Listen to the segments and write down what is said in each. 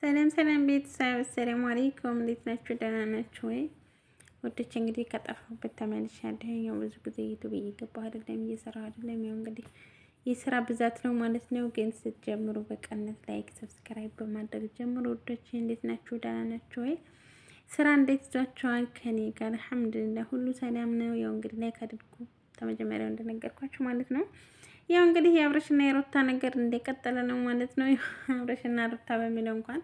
ሰላም ቤተሰብ፣ ሰላም አለይኩም። እንዴት ናችሁ? ደህና ናችሁ ወይ? ወዶች እንግዲህ ከጠፋሁበት ተመልሻለሁ። ያው ብዙ ጊዜ ዩቲዩብ እየገባሁ አይደለም፣ እየሰራሁ አይደለም። ያው እንግዲህ የስራ ብዛት ነው ማለት ነው። ግን ስትጀምሩ በቀነት ላይክ፣ ሰብስክራይብ በማድረግ ጀምሩ። ወዶች እንዴት ናችሁ? ደህና ናችሁ ወይ? ስራ እንዴት ይዟችኋል? ከኔ ጋር አልሐምዱሊላህ ሁሉ ሰላም ነው። ያው እንግዲህ ላይክ አድርጉ ከመጀመሪያው እንደነገርኳችሁ ማለት ነው። ያው እንግዲህ የአብረሽና የሩታ ነገር እንደቀጠለ ነው ማለት ነው። አብረሽና ሩታ በሚለው እንኳን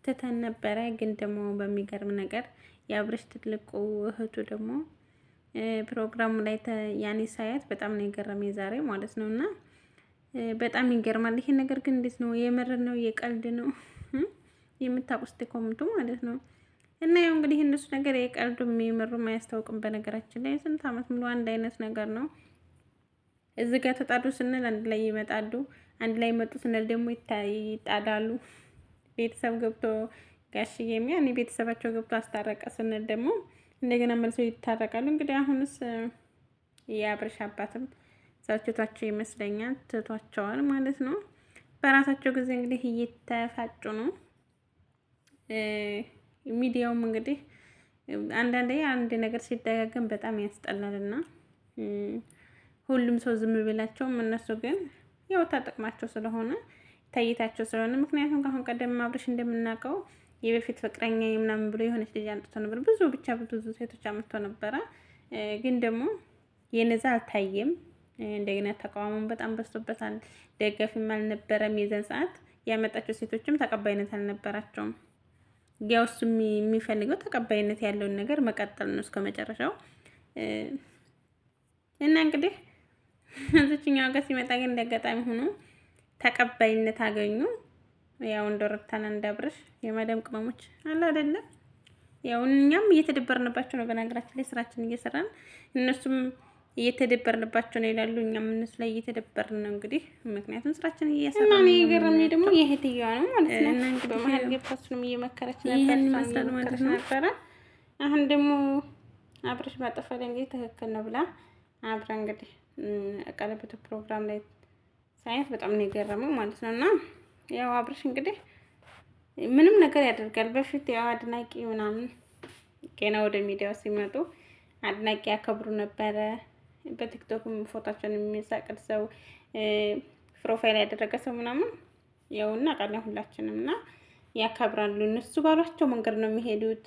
ትተን ነበረ፣ ግን ደግሞ በሚገርም ነገር የአብረሽ ትልቁ እህቱ ደግሞ ፕሮግራሙ ላይ ያኔ ሳያት በጣም ነው የገረመኝ ዛሬ ማለት ነው። እና በጣም ይገርማል ይሄ ነገር። ግን እንዴት ነው? የምር ነው የቀልድ ነው? የምታውቁት ኮመንቱ ማለት ነው። እና ያው እንግዲህ እነሱ ነገር የቀልዱ የሚመሩ አያስታውቅም። በነገራችን ላይ ስንት አመት ሙሉ አንድ አይነት ነገር ነው። እዚህ ጋር ተጣዱ ስንል አንድ ላይ ይመጣሉ፣ አንድ ላይ መጡ ስንል ደግሞ ይጣዳሉ። ቤተሰብ ገብቶ ጋሽዬም ያኔ ቤተሰባቸው ገብቶ አስታረቀ ስንል ደግሞ እንደገና መልሰው ይታረቃሉ። እንግዲህ አሁንስ የአብረሽ አባትም ዛችቷቸው ይመስለኛል ትቷቸዋል ማለት ነው። በራሳቸው ጊዜ እንግዲህ እየተፋጩ ነው። ሚዲያውም እንግዲህ አንዳንዴ አንድ ነገር ሲደጋገም በጣም ያስጠላልና ሁሉም ሰው ዝም ብላቸውም እነሱ ግን ያው ታጠቅማቸው ስለሆነ ታይታቸው ስለሆነ። ምክንያቱም ከአሁን ቀደም አብረሽ እንደምናውቀው የበፊት ፍቅረኛ ምናምን ብሎ የሆነች ልጅ አንጥቶ ነበር። ብዙ ሴቶች አምጥቶ ነበረ። ግን ደግሞ የነዛ አልታየም። እንደገና ተቃውሞም በጣም በዝቶበታል። ደጋፊም አልነበረም። የዘን ሰዓት ያመጣቸው ሴቶችም ተቀባይነት አልነበራቸውም። ያው እሱ የሚፈልገው ተቀባይነት ያለውን ነገር መቀጠል ነው እስከ መጨረሻው። እና እንግዲህ እዚችኛው ጋር ሲመጣ ግን እንደአጋጣሚ ሆኖ ተቀባይነት አገኙ። ያው እንደወረታና እንዳብረሽ የማዳም ቅመሞች አለ አይደለ? ያው እኛም እየተደበርንባቸው ነው። በነገራችን ላይ ስራችን እየሰራን እነሱም እየተደበርንባቸው ነው ይላሉ። እኛም እነሱ ላይ እየተደበርን ነው እንግዲህ፣ ምክንያቱም ስራችን እየሰራን ነው። እና እኔ የገረመኝ ደግሞ የእህትየዋ ነው ማለት ነው። እና እንግዲህ በመሀል ገብታ እሱንም እየመከረች ነበር፣ ይሄን ይመስላል ማለት ነበረ። አሁን ደግሞ አብረሽ ባጠፋ ላይ እንግዲህ ትክክል ነው ብላ አብራ እንግዲህ ቀለበቱ ፕሮግራም ላይ ሳይት በጣም ነው የገረመው ማለት ነው። እና ያው አብረሽ እንግዲህ ምንም ነገር ያደርጋል። በፊት ያው አድናቂ ምናምን ገና ወደ ሚዲያው ሲመጡ አድናቂ ያከብሩ ነበረ። በቲክቶክም ፎቶቸውን የሚሳቅድ ሰው ፕሮፋይል ያደረገ ሰው ምናምን ያው እናውቃለን ሁላችንም። እና ያከብራሉ። እነሱ ባሏቸው መንገድ ነው የሚሄዱት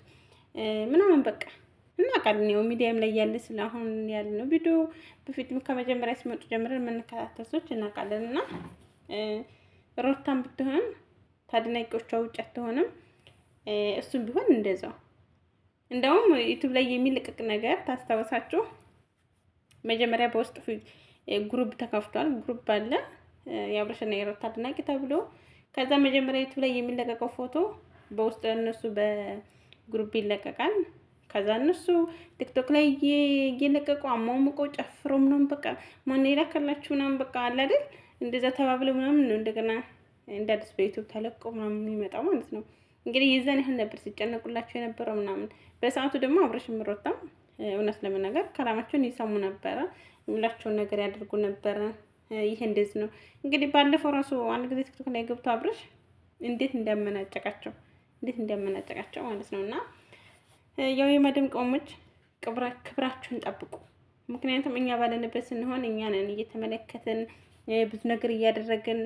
ምናምን በቃ እናውቃለን። ያው ሚዲያም ላይ ያለ ስለአሁን ያለ ነው ቪዲዮ በፊትም ከመጀመሪያ ሲመጡ ጀምረን የምንከታተል ሰዎች እናውቃለን። እና ሩታም ብትሆን ታድናቂዎቿ ውጭ አትሆንም። እሱም ቢሆን እንደዛው። እንደውም ዩቲዩብ ላይ የሚለቀቅ ነገር ታስታውሳችሁ፣ መጀመሪያ በውስጥ ግሩፕ ተከፍቷል። ግሩፕ አለ የአብረሽና የሩታ አድናቂ ተብሎ። ከዛ መጀመሪያ ዩቲዩብ ላይ የሚለቀቀው ፎቶ በውስጥ እነሱ በግሩፕ ይለቀቃል። ከዛ እነሱ ቲክቶክ ላይ እየለቀቁ አሟሙቀው ጨፍረው ምናምን በቃ ማን ይላከላችሁ ምናምን በቃ አለ አይደል? እንደዛ ተባብለው ምናምን ነው እንደገና እንደ አዲስ በዩቲዩብ ተለቆ ምናምን የሚመጣው ማለት ነው። እንግዲህ የዛን ያህል ነበር ሲጨነቁላቸው የነበረው ምናምን። በሰዓቱ ደግሞ አብረሽም ሩታም እውነት ለመናገር ከላማቸውን ይሰሙ ነበረ፣ የሚላቸውን ነገር ያደርጉ ነበረ። ይሄ እንደዚህ ነው እንግዲህ። ባለፈው ራሱ አንድ ጊዜ ቲክቶክ ላይ ገብቶ አብረሽ እንዴት እንዲያመናጨቃቸው ማለት ነው። እና ያው የማዳም ቅመሞች ክብራችሁን ጠብቁ። ምክንያቱም እኛ ባለንበት ስንሆን እኛ ነን እየተመለከትን ብዙ ነገር እያደረግን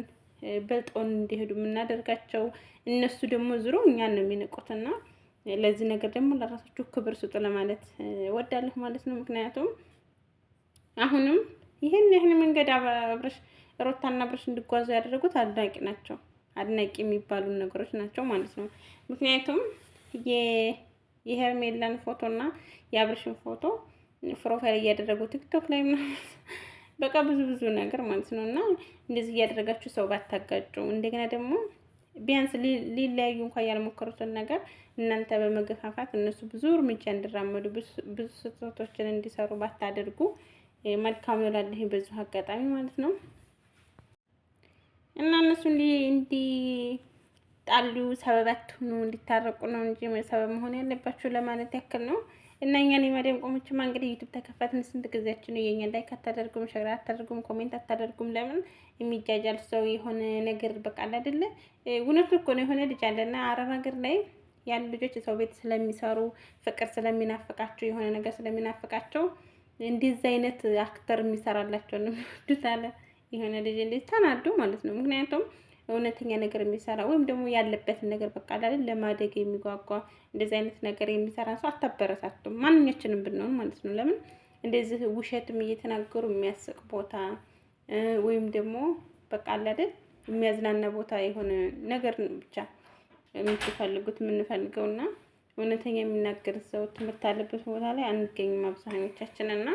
በልጦን እንዲሄዱ የምናደርጋቸው። እነሱ ደግሞ ዙሮ እኛን ነው የሚንቁትና ለዚህ ነገር ደግሞ ለራሳችሁ ክብር ስጡ ለማለት ወዳለሁ ማለት ነው። ምክንያቱም አሁንም ይሄን ያህል መንገድ አብረሽ ሩታና አብረሽ እንዲጓዙ ያደረጉት አድናቂ ናቸው። አድናቂ የሚባሉ ነገሮች ናቸው ማለት ነው። ምክንያቱም የሄርሜላን ፎቶና የአብረሽን ፎቶ ፕሮፋይል እያደረጉ ቲክቶክ ላይ ምናምን በቃ ብዙ ነገር ማለት ነው። እና እንደዚህ እያደረጋችሁ ሰው ባታጋጩ፣ እንደገና ደግሞ ቢያንስ ሊለያዩ እንኳን ያልሞከሩትን ነገር እናንተ በመገፋፋት እነሱ ብዙ እርምጃ እንዲራመዱ ብዙ ስህተቶችን እንዲሰሩ ባታደርጉ መልካም ነው እላለሁ በዚሁ አጋጣሚ ማለት ነው። እና እነሱ እንዲጣሉ ሰበብ አትሁኑ፣ እንዲታረቁ ነው እንጂ ሰበብ መሆን ያለባችሁ ለማለት ያክል ነው። እና እኛን የማዳም ቆሞችማ እንግዲህ ዩቲዩብ ተከፈትን ስንት ጊዜያችን ነው? የኛ ላይክ አታደርጉም፣ ሸር አታደርጉም፣ ኮሜንት አታደርጉም። ለምን የሚጃጃል ሰው የሆነ ነገር በቃ አይደለ? እውነቱ እኮ ነው። የሆነ ልጅ አለና አረብ ሀገር ላይ ያን ልጆች ሰው ቤት ስለሚሰሩ ፍቅር ስለሚናፍቃቸው የሆነ ነገር ስለሚናፍቃቸው እንደዚህ አይነት አክተር የሚሰራላቸው ነው የሚወዱት አለ የሆነ ልጅ እንዴት ተናዱ ማለት ነው። ምክንያቱም እውነተኛ ነገር የሚሰራ ወይም ደግሞ ያለበትን ነገር በቃ አይደል ለማደግ የሚጓጓ እንደዚህ አይነት ነገር የሚሰራ ሰው አታበረታቱም። ማንኛችንም ብንሆን ማለት ነው። ለምን እንደዚህ ውሸትም እየተናገሩ የሚያስቅ ቦታ ወይም ደግሞ በቃ አይደል የሚያዝናና ቦታ የሆነ ነገር ብቻ የምትፈልጉት የምንፈልገውና እውነተኛ የሚናገር ሰው ትምህርት ያለበት ቦታ ላይ አንገኝም አብዛኞቻችን እና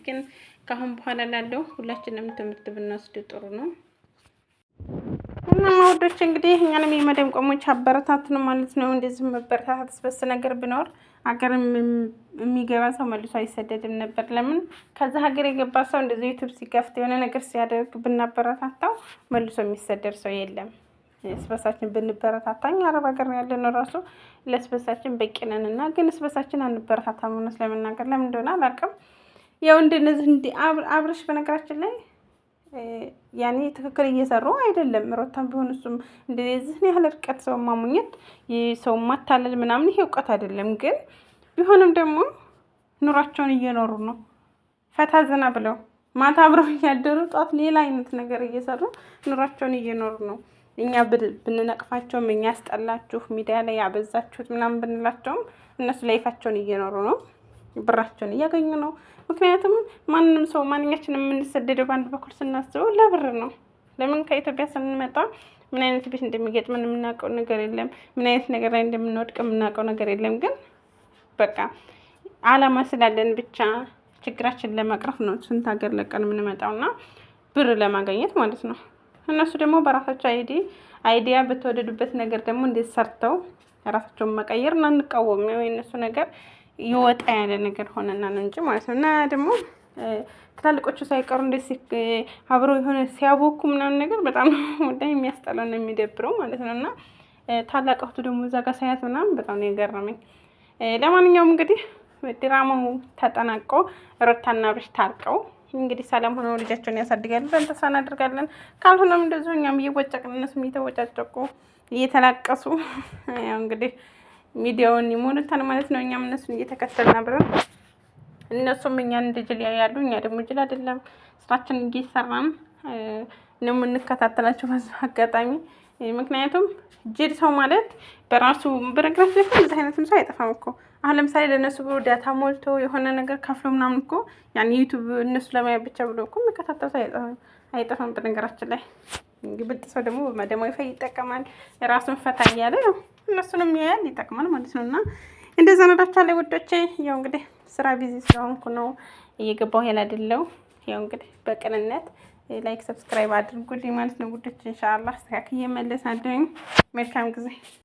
ግን ከአሁን በኋላ ላለው ሁላችንም ትምህርት ብንወስድ ጥሩ ነው። እና ወዶች እንግዲህ እኛንም የመደም ቆሞች አበረታቱን ማለት ነው። እንደዚህ መበረታታት ስበስ ነገር ቢኖር ሀገር የሚገባ ሰው መልሶ አይሰደድም ነበር። ለምን ከዛ ሀገር የገባ ሰው እንደዚህ ዩቲዩብ ሲከፍት የሆነ ነገር ሲያደርግ ብናበረታታው መልሶ የሚሰደድ ሰው የለም። ስበሳችን ብንበረታታኝ አረብ ሀገር ያለነው ራሱ ለስበሳችን በቂ ነን እና ግን ስበሳችን አንበረታታም። ሆነ ስለመናገር ለምን እንደሆነ አላውቅም። ያው እንደነዚህ አብርሽ በነገራችን ላይ ያኔ ትክክል እየሰሩ አይደለም። ሮታም ቢሆን እሱም እንደዚህ ያህል ርቀት ሰው ማሙኘት ሰው ማታለል ምናምን ይሄ እውቀት አይደለም። ግን ቢሆንም ደግሞ ኑሯቸውን እየኖሩ ነው። ፈታ ዘና ብለው ማታ አብረው እያደሩ ጧት ሌላ አይነት ነገር እየሰሩ ኑሯቸውን እየኖሩ ነው። እኛ ብንነቅፋቸውም እኛ ያስጠላችሁ ሚዲያ ላይ ያበዛችሁት ምናምን ብንላቸውም እነሱ ላይፋቸውን እየኖሩ ነው። ብራቸውን እያገኙ ነው። ምክንያቱም ማንም ሰው ማንኛችንም የምንሰደደው በአንድ በኩል ስናስበው ለብር ነው። ለምን ከኢትዮጵያ ስንመጣ ምን አይነት ቤት እንደሚገጥመን የምናውቀው ነገር የለም። ምን አይነት ነገር ላይ እንደምንወድቅ የምናውቀው ነገር የለም። ግን በቃ አላማ ስላለን ብቻ ችግራችን ለመቅረፍ ነው ስንት ሀገር ለቀን የምንመጣውና ብር ለማግኘት ማለት ነው። እነሱ ደግሞ በራሳቸው አይዲያ በተወደዱበት ነገር ደግሞ እንዴት ሰርተው ራሳቸውን መቀየር እና እንቃወም ነው የእነሱ ነገር ይወጣ ያለ ነገር ሆነና ነው እንጂ ማለት ነው። እና ደግሞ ትላልቆቹ ሳይቀሩ እንደዚህ አብረው የሆነ ሲያቦኩ ምናምን ነገር በጣም ወዳይ የሚያስጠላው ነው የሚደብረው ማለት ነው። እና ታላቅ እህቱ ደግሞ እዛ ጋር ሳያት ምናምን በጣም ነው የገረመኝ። ለማንኛውም እንግዲህ ድራማው ተጠናቆ ሩታና አብርሽ ታርቀው እንግዲህ ሰላም ሆነው ልጃቸውን ያሳድጋሉ ብለን ተስፋ እናደርጋለን። ካልሆነም እንደዚሁ እኛም እየወጨቅን እነሱም እየተወጫጨቁ እየተላቀሱ ያው እንግዲህ ሚዲያውን ይሞሉታል ማለት ነው። እኛም እነሱን እየተከተልን አብረን እነሱም እኛን እንደ ጅል ያያሉ። እኛ ደግሞ ጅል አይደለም ስራችንን እየሰራን ነው የምንከታተላቸው በዚህ አጋጣሚ። ምክንያቱም ጅል ሰው ማለት በራሱ በነገራችን ላይ እንደዚህ አይነትም ሰው አይጠፋም እኮ። አሁን ለምሳሌ ለእነሱ ብሎ ዳታ ሞልቶ የሆነ ነገር ከፍሎ ምናምን እኮ ያን ዩቱብ እነሱ ለማየት ብቻ ብሎ እኮ የሚከታተል ሰው አይጠፋም በነገራችን ላይ። ብልጥ ሰው ደግሞ በማደማዊ ፋይ ይጠቀማል። ራሱን ፈታ እያለ ነው እነሱንም ያያል ይጠቅማል ማለት ነው። እና እንደዛ ነዳቻ ላይ ወዶቼ ያው እንግዲህ ስራ ቢዚ ስለሆንኩ ነው እየገባሁ ያላደለው። ያው እንግዲህ በቅንነት ላይክ ሰብስክራይብ አድርጉልኝ ማለት ነው ውዶች። ኢንሻአላህ አስተካክዬ እመለሳለሁ። መልካም ጊዜ